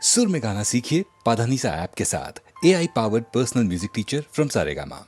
सुर में गाना सीखिए पाधानीसा ऐप के साथ। AI powered personal music teacher from Saregama.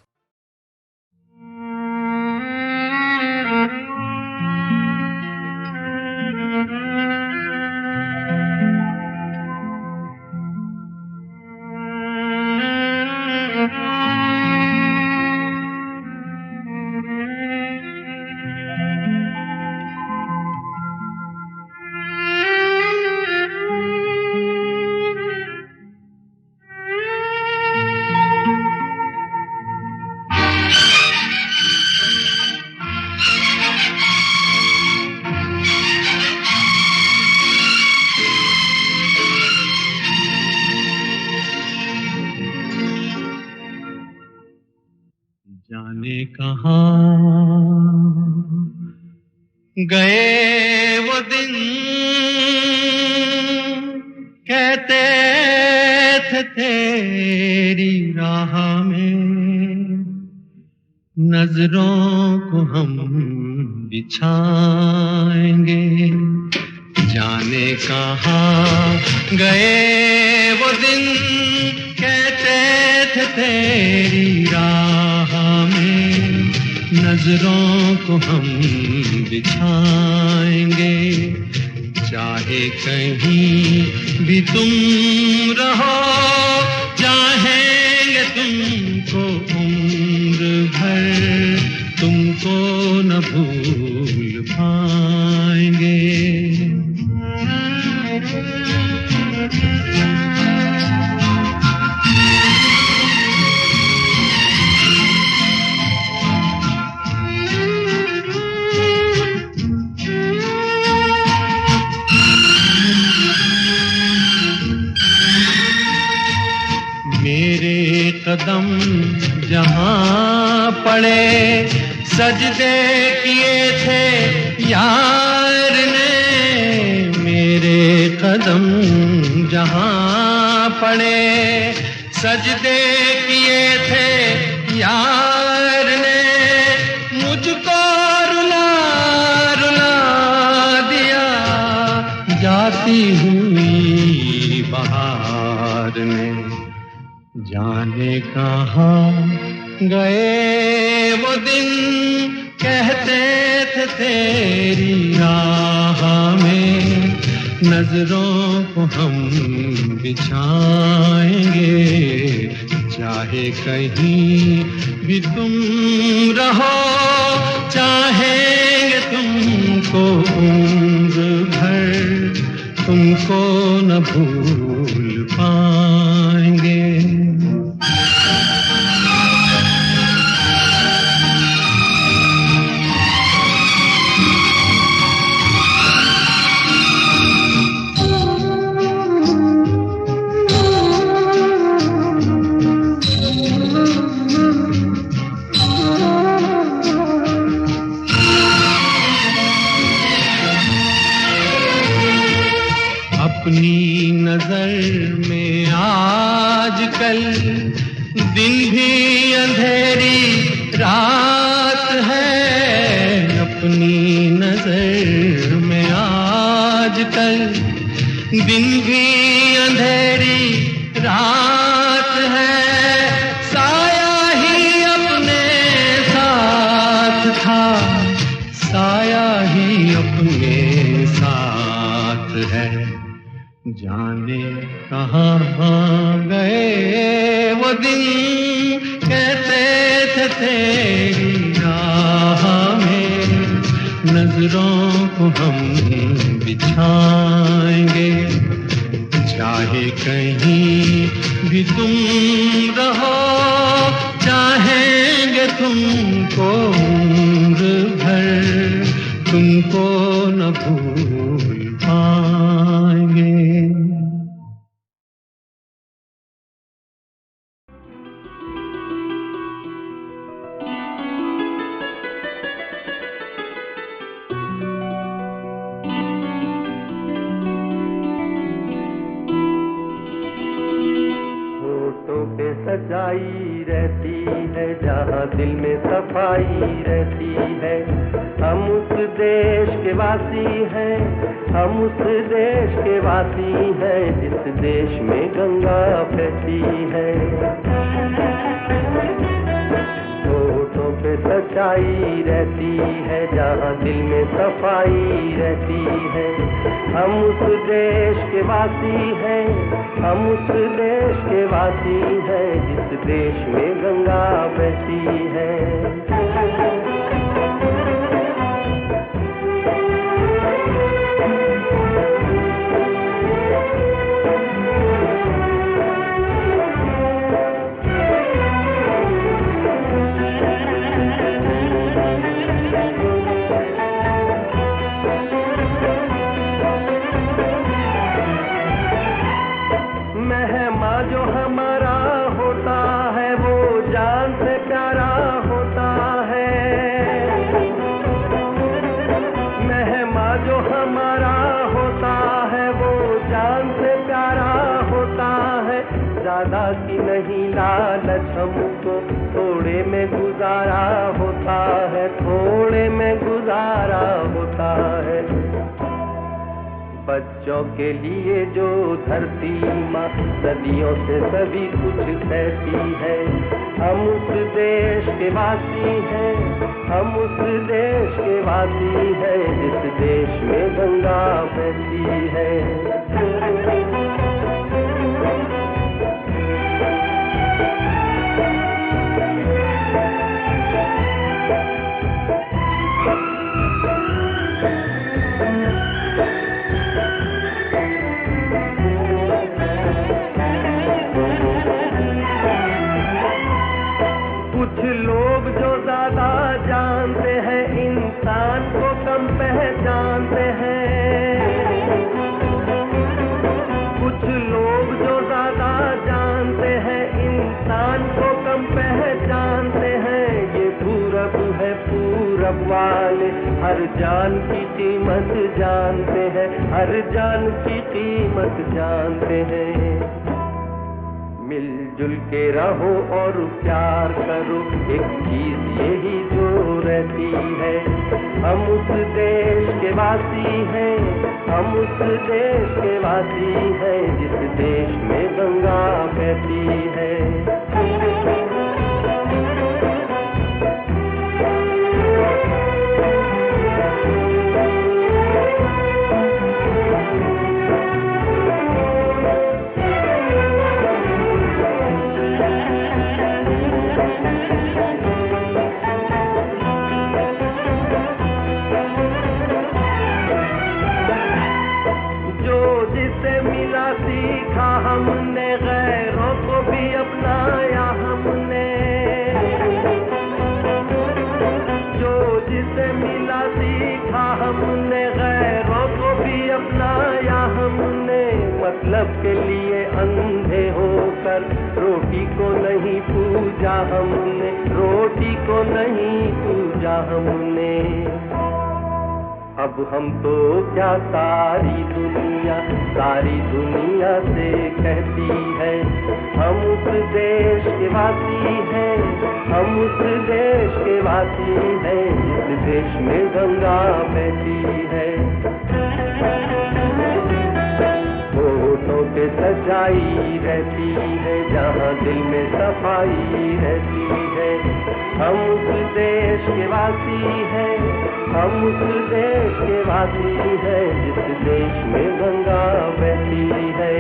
जाने कहाँ गए वो दिन, कहते थे तेरी राह में नजरों को हम बिछाएंगे। जाने कहाँ गए वो दिन, कहते थे तेरी राह में नजरों को हम बिछाएंगे। चाहे कहीं भी तुम रहो, चाहेंगे तुमको उम्र भर, तुमको न भूल पाएंगे। मेरे कदम जहाँ पड़े, सजदे किए थे यार ने। मेरे कदम जहाँ पड़े, सजदे किए थे यार ने। मुझको रुला रुला दिया जाती हुई बहार ने। जाने कहाँ गए वो दिन, कहते थे तेरी राह में नजरों को हम बिछाएंगे। चाहे कहीं भी तुम रहो, चाहेंगे तुमको उम्र भर, तुमको न भूल पाएंगे। अपनी नजर में आजकल दिन भी अंधेरी रात है। अपनी नजर में आजकल दिन भी अंधेरी रात है। साया ही अपने साथ था, साया ही अपने साथ है। जाने कहाँ गए वो दिन, कहते थे तेरी राह में नजरों को हम बिछाएंगे। चाहे कहीं भी तुम रहो, चाहेंगे तुमको उम्र भर, तुमको न भूल पाएंगे। सजाई रहती है, जहाँ दिल में सफाई रहती है, हम उस देश के वासी हैं, हम उस देश के वासी हैं जिस देश में गंगा बहती है। होठों पे सच्चाई रहती है, जहाँ दिल में सफाई रहती है। हम उस देश के वासी हैं, हम उस देश के वासी हैं जिस देश में गंगा बहती है। जो हमारा होता है वो जान से प्यारा होता है। मेहमा जो हमारा होता है वो जान से प्यारा होता है। ज्यादा की नहीं लालच हमको, थोड़े में गुजारा होता है, थोड़े में गुजारा होता है। बच्चों के लिए जो धरती माँ सदियों से सभी कुछ सहती है। हम उस देश के वासी हैं, हम उस देश के वासी हैं जिस देश में गंगा बहती है। कुछ लोग जो ज्यादा जानते हैं इंसान को कम पहचानते हैं। कुछ लोग जो ज्यादा जानते हैं इंसान को कम पहचानते हैं। ये पूरब है पूरब वाले हर जान की कीमत जानते हैं, हर जान की कीमत जानते हैं। मिलजुल के रहो और प्यार करो, एक चीज यही जो रहती है। हम उस देश के वासी हैं, हम उस देश के वासी हैं जिस देश में गंगा बहती है। सीखा हमने गैरों को भी अपनाया हमने, जो जिसे मिला सीखा हमने गैरों को भी अपनाया हमने। मतलब के लिए अंधे होकर रोटी को नहीं पूजा हमने, रोटी को नहीं पूजा हमने। अब हम तो क्या सारी दुनिया से कहती है। हम उस देश के वासी हैं, हम उस देश के वासी हैं जिस देश में गंगा बहती है। होठों पे सच्चाई रहती है, जहाँ दिल में सफाई रहती है। हम उस देश के वासी हैं, हम उस देश के वासी हैं जिस देश में गंगा बहती है।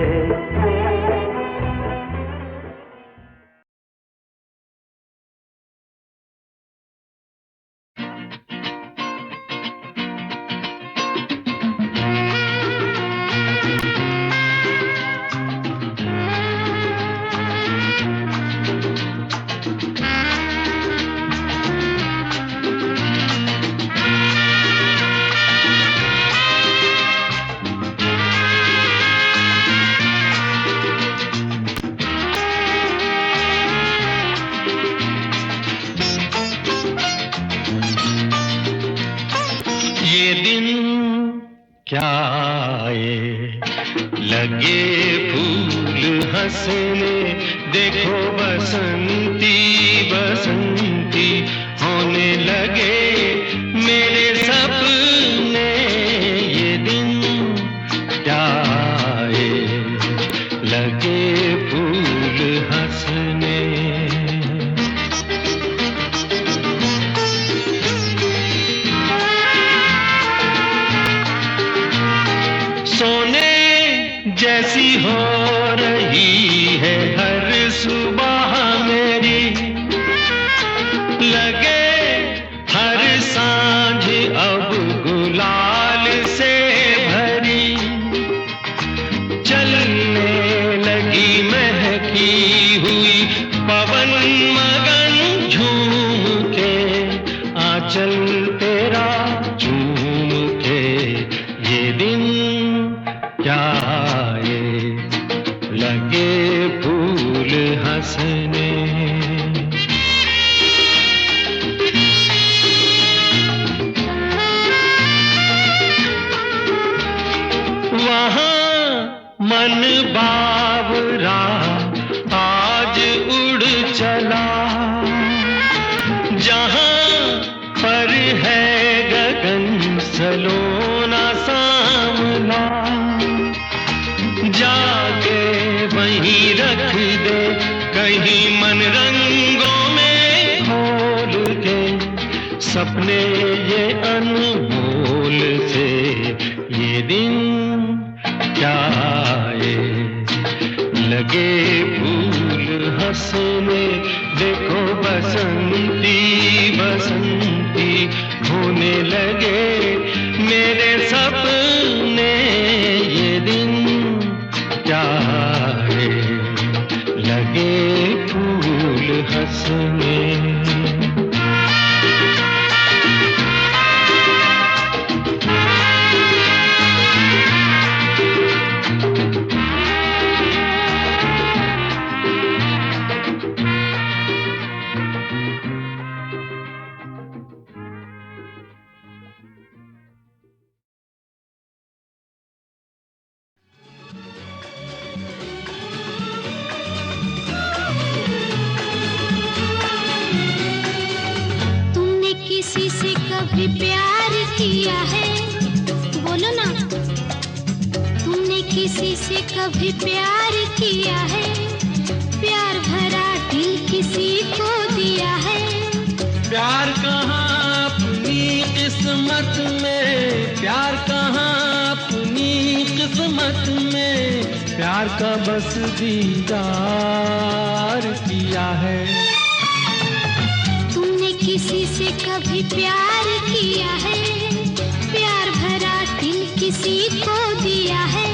ये दिन क्या आए, लगे फूल हंसने, देखो बसंती बसंती होने लगे मेरे लगे फूल हंसने। सोने जैसी हो रही है हर सुबह मेरी, लगे हर सांझ अब गुलाल से भरी। चलने लगी महकी हुई पवन मगन झूम के, आंचल तेरा झूम के। ये दिन क्या आए लगे फूल हंसने। वहाँ मन बावरा आज उड़ चला, जहाँ पर है गगन सलोना सांवला। जाके वहीं रख दे कहीं मन रंगों में घोल के, सपने ये अनमोल से। ये दिन क्या आए लगे फूल हंसने। देखो बसंती बसंती होने लगे मेरे सपने। ये दिन क्या आए लगे फूल हंसने। किसी से कभी प्यार किया है? बोलो ना। तुमने किसी से कभी प्यार किया है? प्यार भरा दिल किसी को दिया है? प्यार कहाँ अपनी किस्मत में, प्यार कहाँ अपनी किस्मत में। प्यार का बस दीदार किया है। किसी से कभी प्यार किया है? प्यार भरा दिल किसी को दिया है?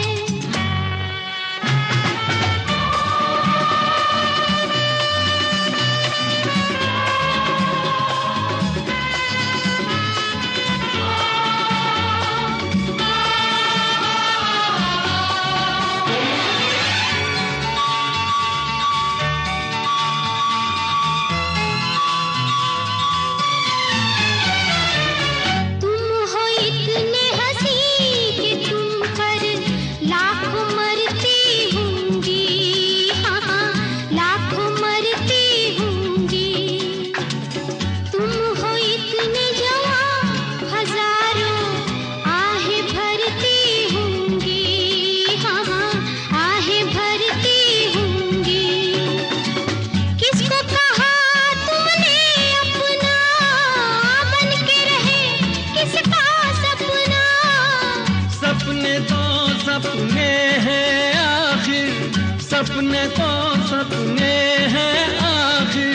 सपने तो सपने हैं आखिर,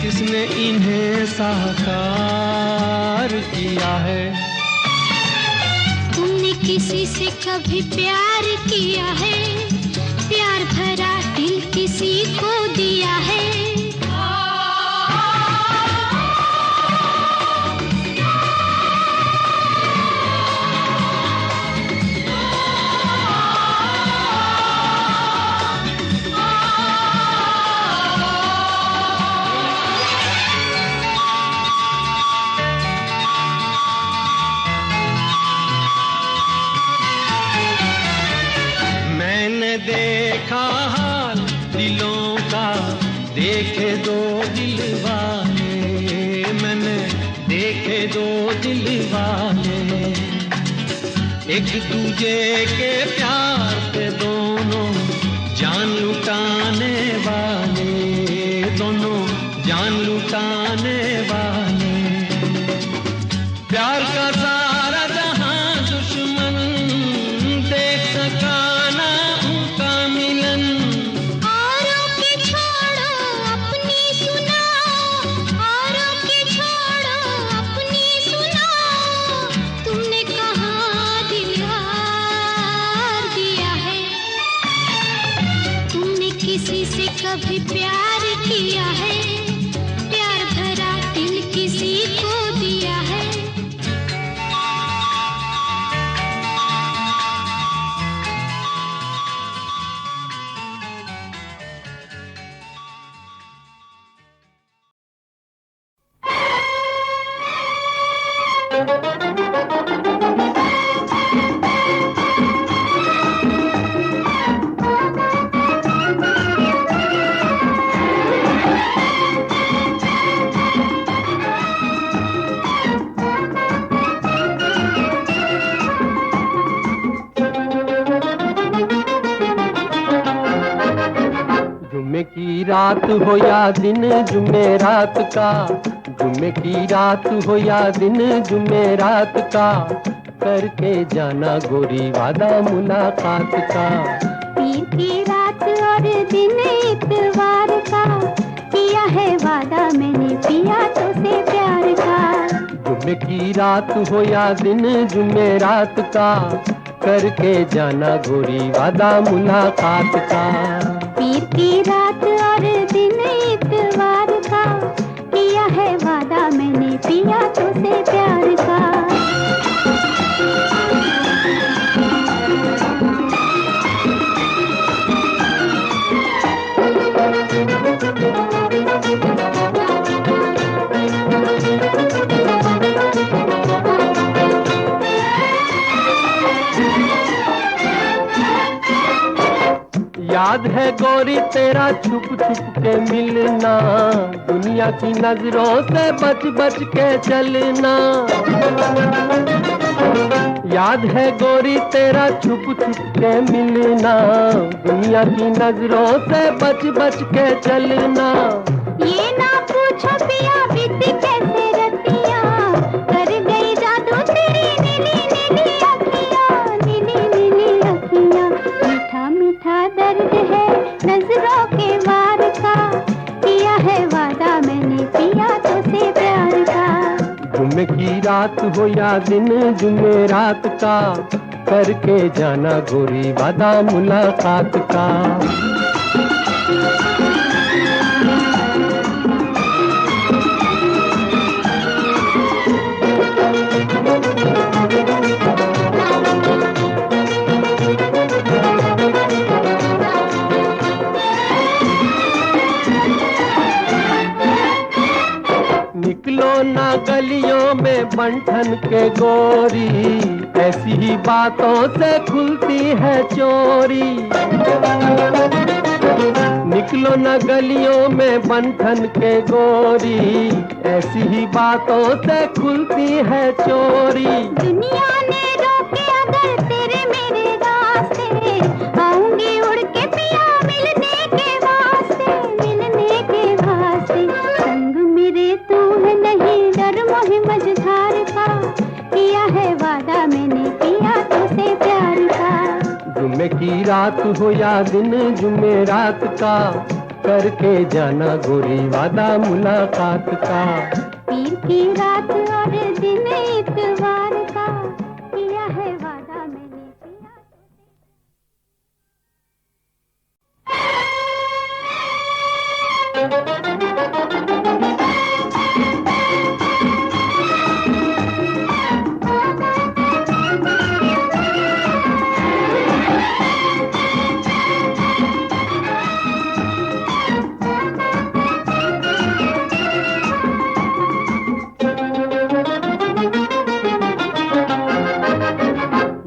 किसने इन्हें साकार किया है। तुमने किसी से कभी प्यार किया है? प्यार भरा दिल किसी को दिया है? देखा हाल दिलों का, देखे दो दिल वाले, मैंने देखे दो दिल वाले। एक दूजे के प्यार पे दोनों जान लुटाने वाले, दोनों जान लुटाने वाले। प्यार का सारा जहां दुश्मन देख सका ना उनका मिलन। औरों की छोड़ो अपनी सुनाओ, औरों की छोड़ो अपनी सुनाओ। तुमने कहाँ दिल हार दिया है? तुमने किसी से कभी प्यार किया है? प्यार भरा दिल किसी को दिया है? जुम्मे की रात हो या दिन जुम्मे रात का, जुम्मे की रात हो या दिन जुम्मे रात का, करके जाना गोरी वादा मुलाकात का। पीर की रात और दिन इतवार का, किया है वादा मैंने पिया तो से प्यार का। जुम्मे की रात हो या दिन जुम्मे रात का, करके जाना गोरी वादा मुलाकात का। पीर की रात और दिन इतवार का, किया है वादा मैंने पिया तो से प्यार का। याद है गोरी तेरा छुप छुप के मिलना, दुनिया की नजरों से बच बच के चलना। याद है गोरी तेरा छुप छुप के मिलना, दुनिया की नजरों से बच बच के चलना। ये ना पूछो पिया बीती कैसे रतियां, कर गई जादू तेरी नीली नीली अखियां, नीली नीली अखियां। मीठा मीठा दर्द है नजरों के वार का, किया है वादा मैंने पिया तो से प्यार का। जुम्मे की रात हो या दिन जुम्मे रात का, करके जाना गोरी वादा मुलाकात का। निकलो ना गलियों में बंठन के गोरी, ऐसी ही बातों से खुलती है चोरी। निकलो ना गलियों में बंठन के गोरी, ऐसी ही बातों से खुलती है चोरी। दुनिया ने रोके अगर तेरे मेरे रास्ते, आऊंगी उड़ के पिया मिलने के वास्ते, मिलने के वास्ते। संग मेरे तू है नहीं डर मोहे मझधार का, किया है वादा मैंने पिया तो से प्यार का। जुम्मे की रात हो या दिन जुम्मे रात का, करके जाना गोरी वादा मुलाकात का। पीर की रात और दिन इतवार का, किया है वादा मैंने पिया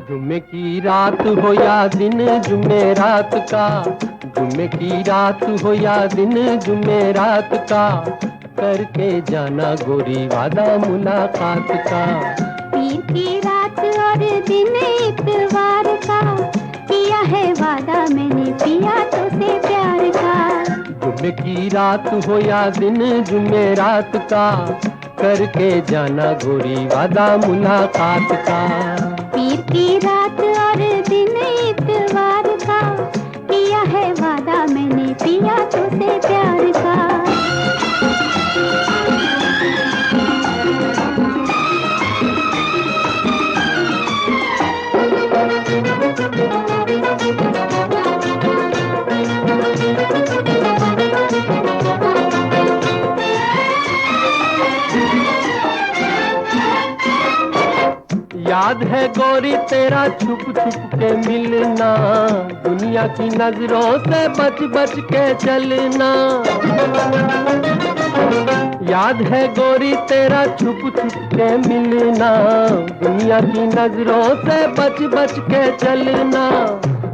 जुम्मे की रात हो या दिन जुम्मे रात का, जुम्मे की रात हो या दिन जुम्मे रात का, करके जाना गोरी वादा मुलाकात का। पीर की रात और दिन इतवार का, किया है वादा मैंने पिया तुझसे प्यार का। जुम्मे की रात हो या दिन जुमेरात का, करके जाना गोरी वादा मुलाकात का। पीर की रात और दिन इतवार का, किया है वादा मैंने पिया तुझसे प्यार का। याद है गोरी तेरा छुप छुप के मिलना, दुनिया की नजरों से बच बच के चलना। याद है गोरी तेरा छुप छुप के मिलना, दुनिया की नजरों से बच बच के चलना।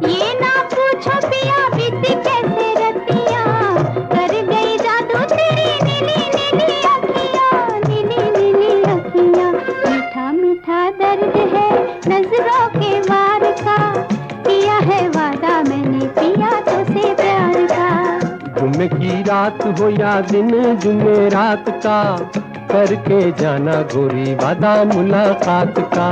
ये ना पूछो पिया बीत कैसे रतियां, कर गई जादू तेरी नीली नीली अखियां, नीली नीली अखियां। मीठा मीठा दर्द है नजरों के वार का, किया है वादा मैंने पिया तुझसे प्यार का। जुम्मे की रात हो या दिन जुमेरात का, करके जाना गोरी वादा मुलाकात का।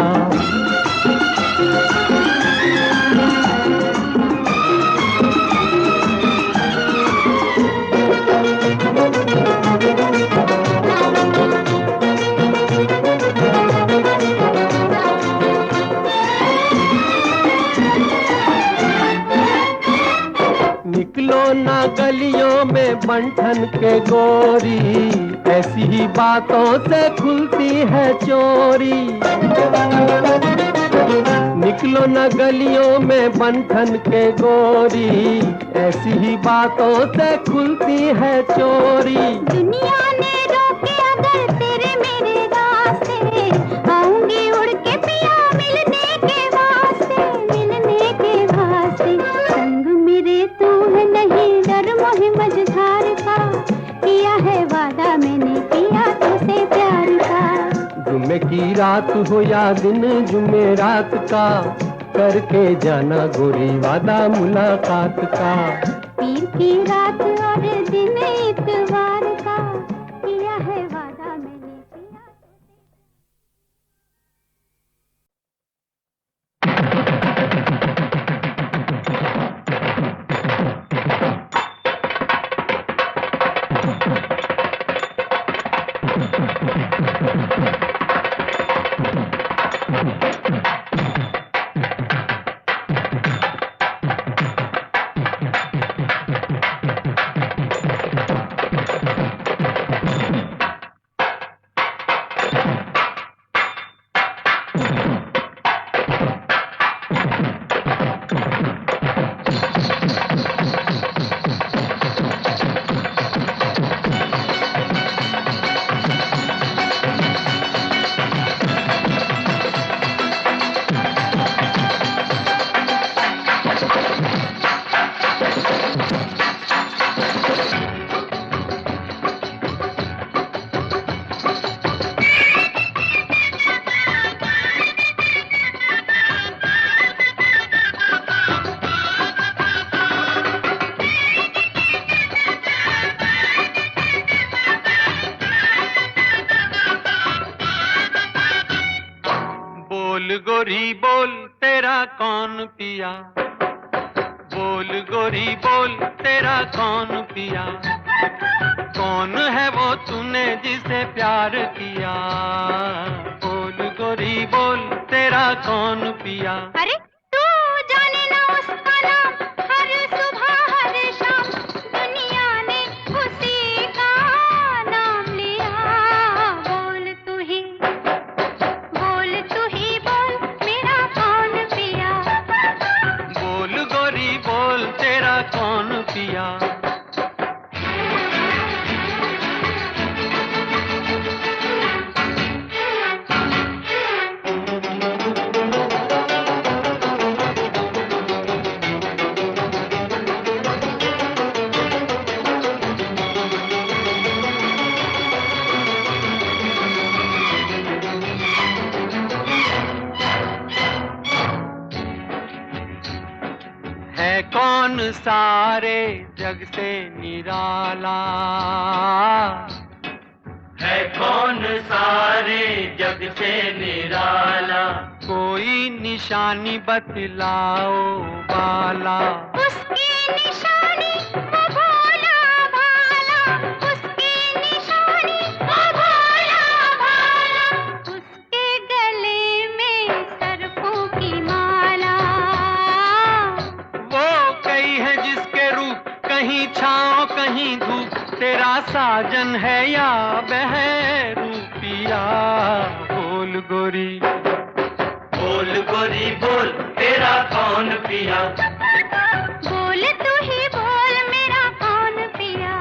निकलो ना गलियों में बंठन के गोरी, ऐसी ही बातों से खुलती है चोरी। निकलो ना गलियों में बंठन के गोरी, ऐसी ही बातों से खुलती है चोरी। दुनिया ने रोके अगर तेरे मेरे रास्ते, आऊंगी उड़ के पिया मिलने के वास्ते, मिलने के वास्ते। संग मेरे तू है नहीं डर मोहे मझधार का, किया है वादा मैंने पिया तुझसे प्यार का। जुम्मे की रात हो या दिन जुमेरात का, करके जाना गोरी वादा मुलाकात का। पीर की रात और दिन इतवार का, किया है वादा मैंने पिया तुझसे। बोल गोरी बोल तेरा कौन पिया, बोल गोरी बोल तेरा कौन पिया, कौन है वो तूने जिसे प्यार किया। बोल गोरी बोल तेरा कौन पिया। अरे तू जाने ना उसका नाम, हर सुबह हर शाम दुनिया ने उसी का नाम लिया। बोल तू ही बोल मेरा कौन पिया। बोल गोरी बोल तेरा कौन पिया। सारे जग से निराला? है कौन सारे जग से निराला? कोई निशानी बतलाओ बाला। उसकी निशानी वो भोला भाला, उसकी निशानी वो भोला भाला, उसके गले में सरफों की माला। वो कई है जिसके रूप कहीं छाँव कहीं धूप, तेरा साजन है या बहरूपिया? बोल गोरी बोल गोरी बोल तेरा कौन पिया? बोल तू ही बोल मेरा कौन पिया?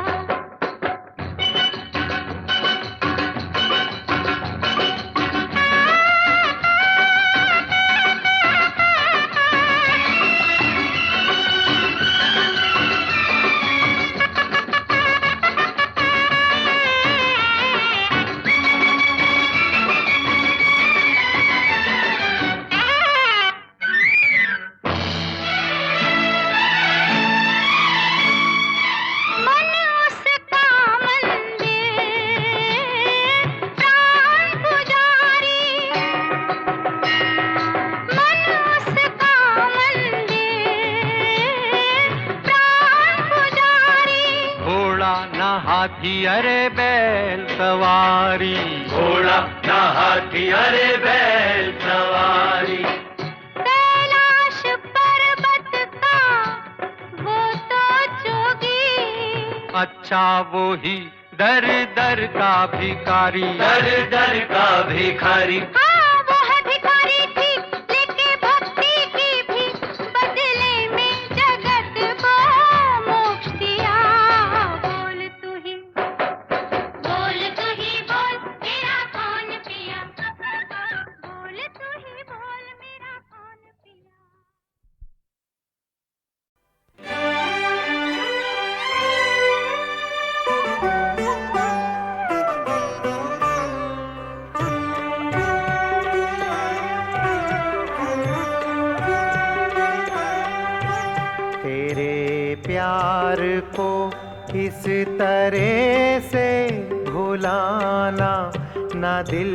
हाथी अरे बैल सवारी, घोड़ा ना हाथी अरे बैल सवारी। कैलाश पर्वत का वो तो जोगी, अच्छा वो ही दर दर का भिखारी, दर दर का भिखारी। हाँ वो है भिखारी थी लेके भक्ति की भी, बदले में जगत को मोक्ष दिया। बोल तू ही बोल मेरा कौन पिया? बोल तू ही बोल मेरा कौन पिया? तेरे प्यार को इस तरह से भुलाना न दिल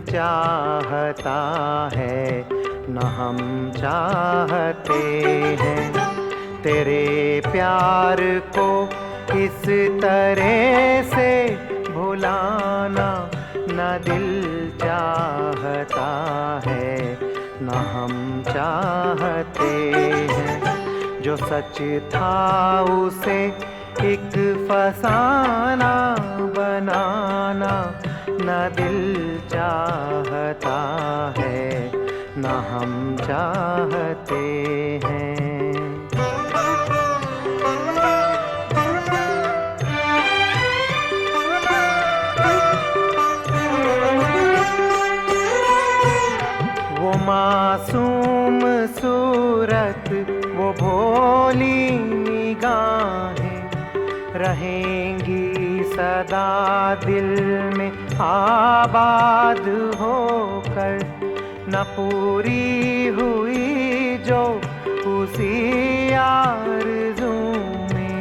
चाहता है न हम चाहते हैं। तेरे प्यार को इस तरह से भुलाना न दिल चाहता है न हम चाहते हैं। जो सच था उसे एक फसाना बनाना न दिल चाहता है न हम चाहते हैं। वो मासूम सूरत वो भोली निगाहें रहेंगी सदा दिल में आबाद होकर। न पूरी हुई जो उसी आरज़ू में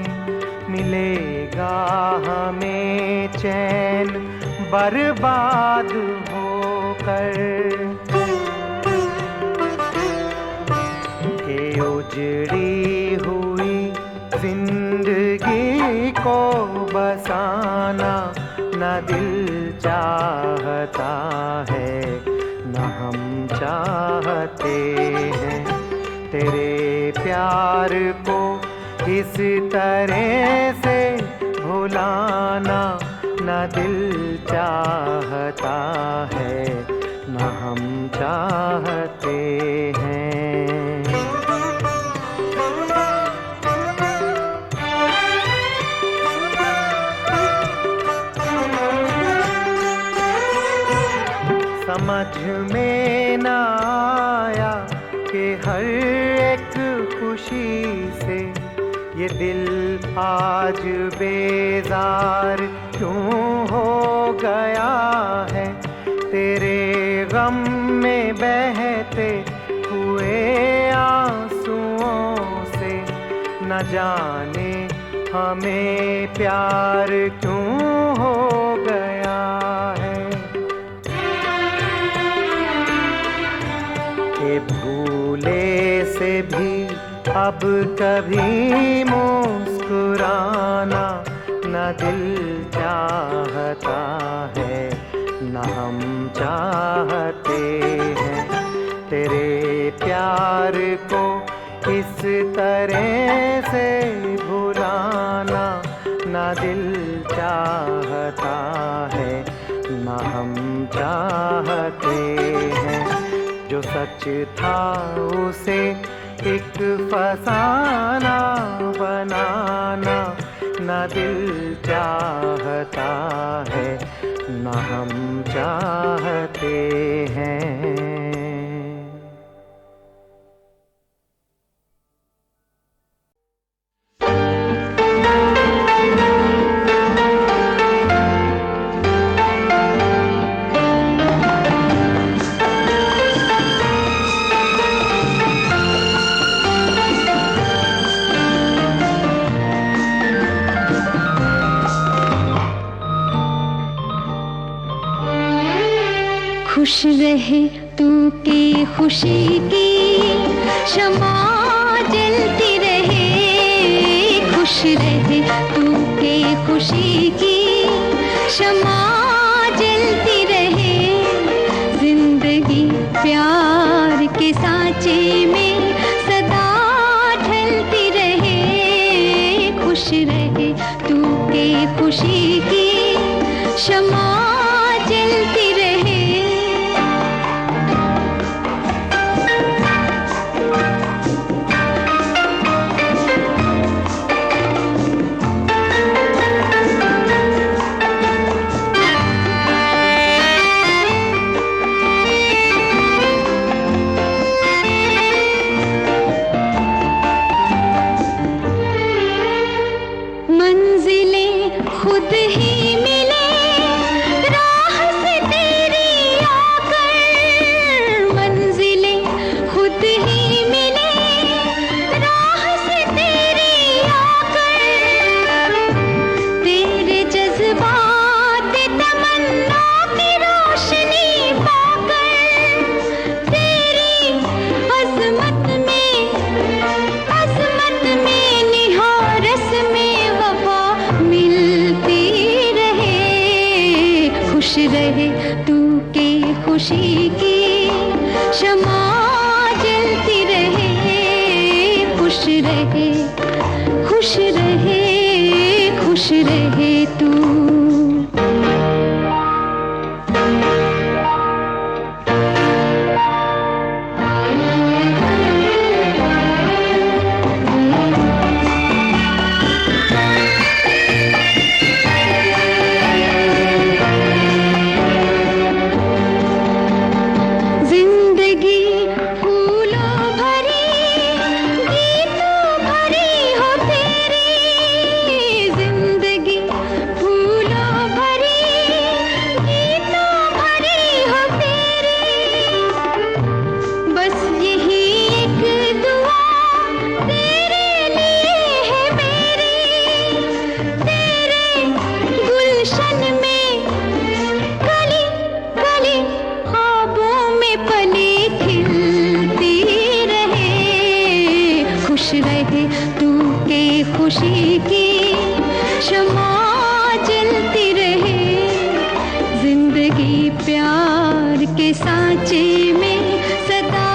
मिलेगा हमें चैन बर्बाद होकर। उजड़ी हुई जिंदगी को बसाना न दिल चाहता है न हम चाहते हैं। तेरे प्यार को इस तरह से भुलाना न दिल चाहता है न हम चाहते हैं। समझ में न आया कि हर एक खुशी से ये दिल आज बेजार क्यों हो गया है। तेरे गम में बहते हुए आंसुओं से न जाने हमें प्यार क्यों हो गया है कि भूले से भी अब कभी मुस्कुराना न दिल चाहता है न हम चाहते हैं तेरे प्यार को इस तरह से भुलाना न दिल चाहता है न हम चाहते हैं जो सच था उसे एक फसाना बनाना न दिल चाहता है न हम चाहते हैं खुश रहे तू की खुशी की शमा जलती रहे खुश रहे तू की खुशी की शमा जलती रहे जिंदगी प्यार के सांचे में सदा ढलती रहे खुश रहे तू की खुशी की शमा जलती रहे खुद ही मिले राह से तेरी आकर मंजिलें खुद ही मिले राह से तेरी आकर तेरे जज्बात तमन्ना की रोशनी पाकर तेरी अजमत में निहारस में वफा मिलती रहे खुश रहे तू के खुशी की शमा जलती रहे खुश रहे खुश रहे खुश रहे तू खुशी की शमा जलती रहे जिंदगी प्यार के सांचे में सदा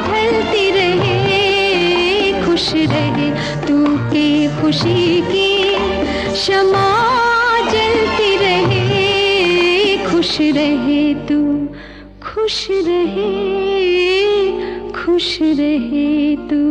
ढलती रहे खुश रहे तू के खुशी की शमा जलती रहे खुश रहे तू खुश रहे खुश रहे तू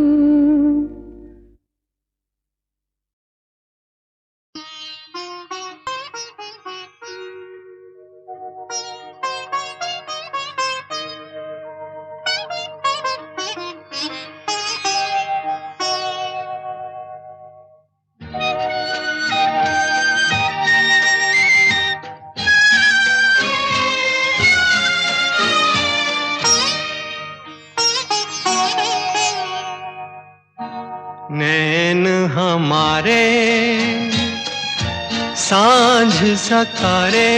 सांझ सकारे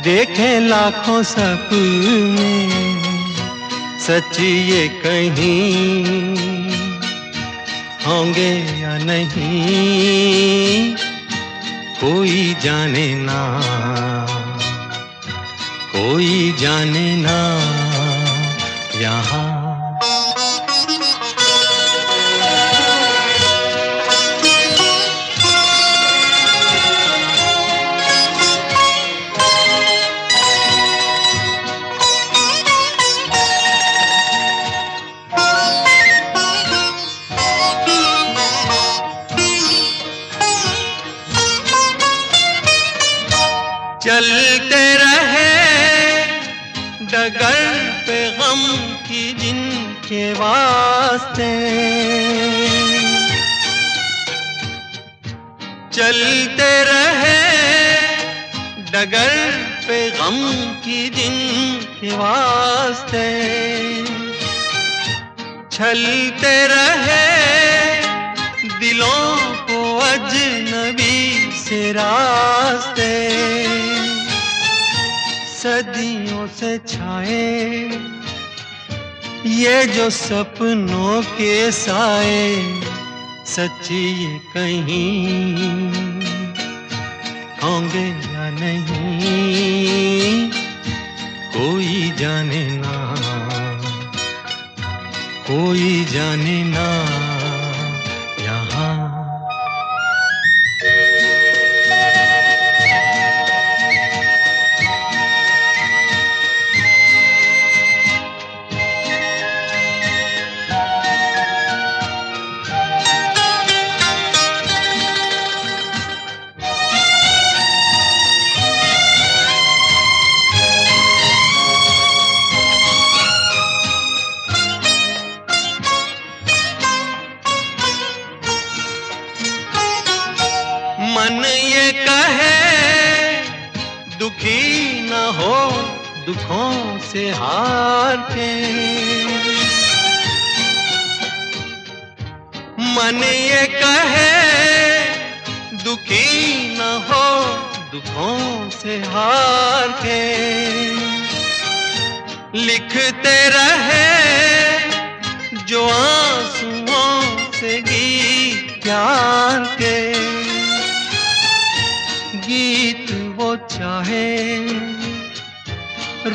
देखे लाखों सपने, सच ये कहीं होंगे या नहीं, कोई जाने ना, कोई जाने ना यहाँ। चलते रहे डगर पे गम की जिनके वास्ते, चलते रहे डगर पे गम की जिनके वास्ते, छलते रहे दिलों को अजनबी से रास्ते, सदियों से छाए ये जो सपनों के साए, सच ये कहीं होंगे या नहीं, कोई जाने ना, कोई जाने ना यहाँ। मन ये कहे दुखी न हो दुखों से हार के, मन ये कहे दुखी न हो दुखों से हार के, लिखते रहे जो आंसुओं से गीत प्यार के, गीत वो चाहे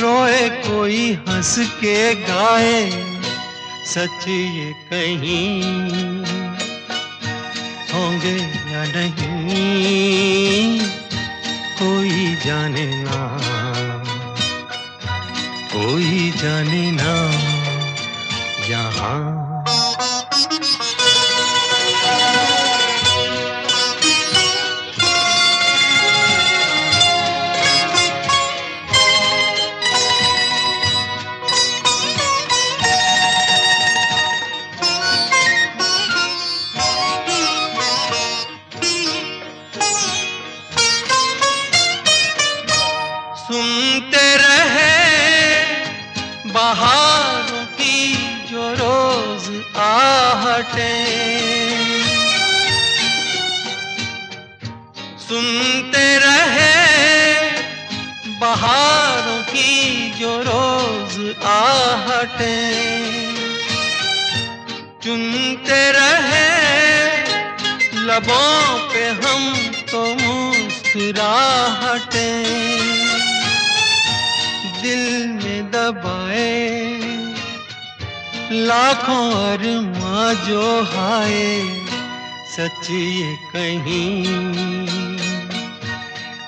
रोए कोई हंस के गाए, सच ये कहीं होंगे या नहीं, कोई जाने ना, कोई जाने ना यहाँ। सुनते रहे बहारों की जो रोज आहटें, सुनते रहे बहारों की जो रोज आहटें, चुनते रहे लबों पे हम तो मुस्कुराहटें, दिल में दबाए लाखों अरमां जो हाय, सच ये कहीं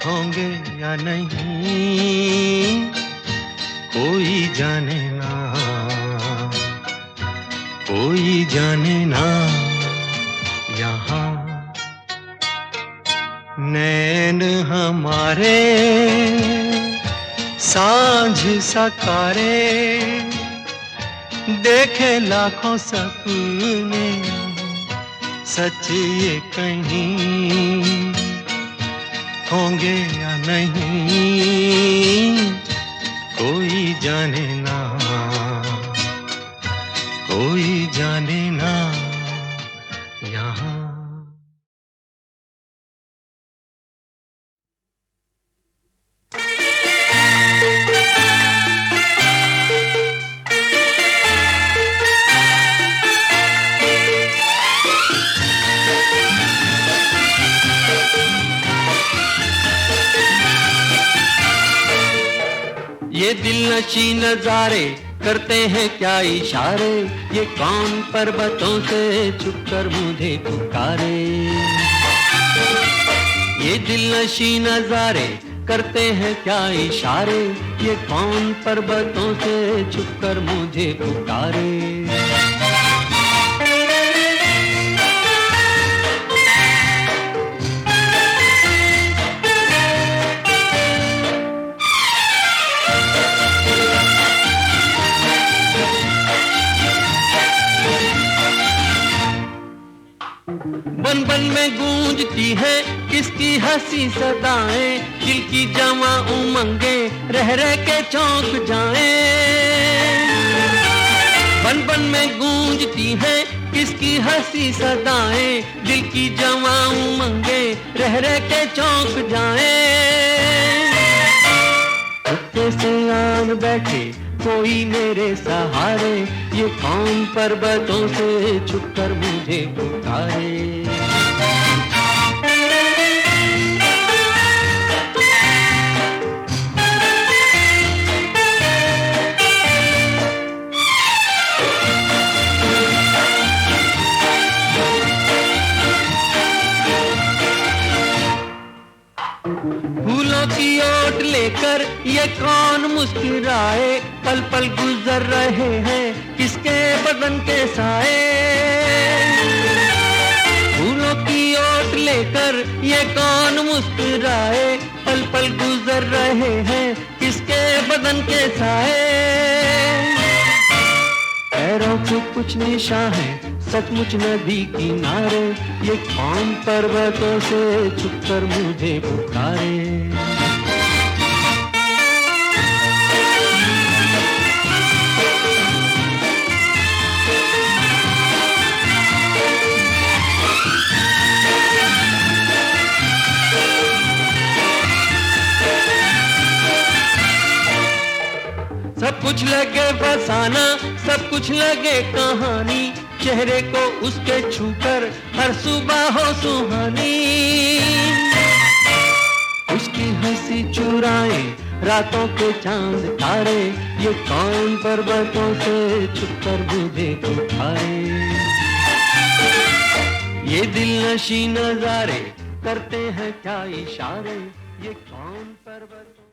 होंगे या नहीं, कोई जाने ना, कोई जाने ना यहाँ। नैन हमारे सांझ सकारे देखे लाखों सपने, सच ये कहीं होंगे या नहीं, कोई जाने ना, कोई जाने ना यहाँ। ये दिल नशी नजारे करते हैं क्या इशारे, ये कौन पर्वतों से छुपकर मुझे पुकारे। ये दिल नशी नजारे करते हैं क्या इशारे, ये कौन पर्वतों से छुपकर मुझे पुकारे। बन बन में गूंजती है किसकी हंसी सदाएं, दिल की जवां उमंगे रह रह के चौंक जाएं। बन बन में गूंजती है किसकी हंसी सदाएं, दिल की जवां उमंगे रह रह के चौंक जाएं। चुपके से आन बैठे कोई मेरे सहारे, ये कौन पर्वतों से छुपकर मुझे पुकारे। फूलों की ओट लेकर ये कौन मुस्कुराए, पल पल गुजर रहे हैं किसके बदन के साए। फूलों की ओट लेकर ये कौन मुस्कुराए, पल पल गुजर रहे हैं किसके बदन के साए। पैरों पे कुछ निशान है सचमुच नदी किनारे, ये कौन पर्वतों से छुपकर मुझे पुकारे। सब कुछ लगे फसाना, सब कुछ लगे कहानी, चेहरे को उसके छूकर हर सुबह हो सुहानी। उसकी हंसी चुराए रातों के चांद तारे, ये कौन पर्वतों से छुपकर मुझे पुकारे। ये दिल नशी नजारे करते हैं क्या इशारे, ये कौन पर्वतों